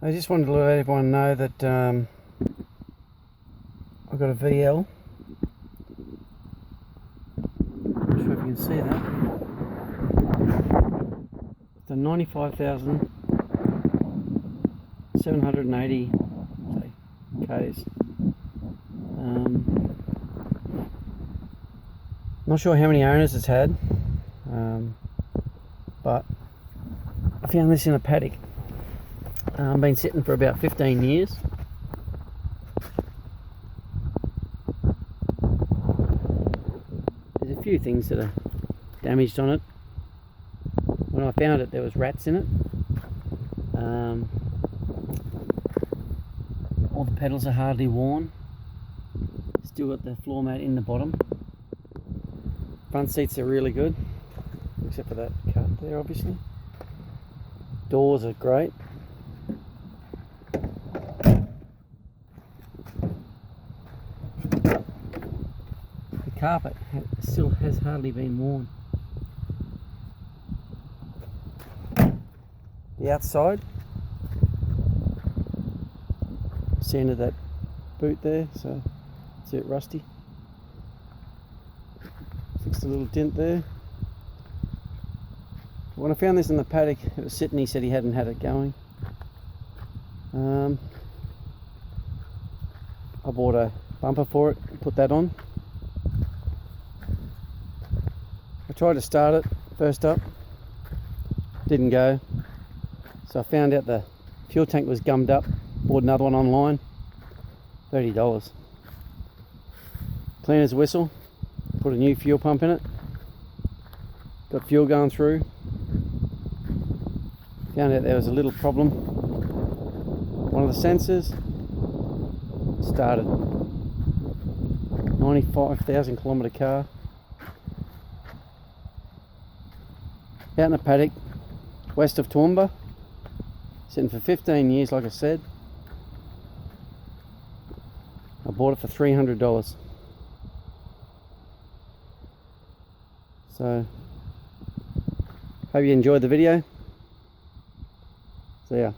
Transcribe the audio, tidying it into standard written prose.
I just wanted to let everyone know that I've got a VL. Not sure if you can see that. It's a 95,780 Ks. Not sure how many owners it's had, but I found this in a paddock. Been sitting for about 15 years. There's a few things that are damaged on it. When I found it, there was rats in it. All the pedals are hardly worn. Still got the floor mat in the bottom. Front seats are really good, except for that cut there, obviously. Doors are great. The carpet still has hardly been worn. The outside, sanded that boot there, so it's a bit rusty. Fixed a little dent there. When I found this in the paddock, it was sitting, he said he hadn't had it going. I bought a bumper for it, put that on. I tried to start it first up, didn't go. So I found out the fuel tank was gummed up, bought another one online, $30. Cleaner's whistle, put a new fuel pump in it, got fuel going through. Found out there was a little problem. One of the sensors started. 95,000 kilometre car. Out in a paddock west of Toowoomba. Sitting for 15 years, like I said. I bought it for $300. So, hope you enjoyed the video. See ya.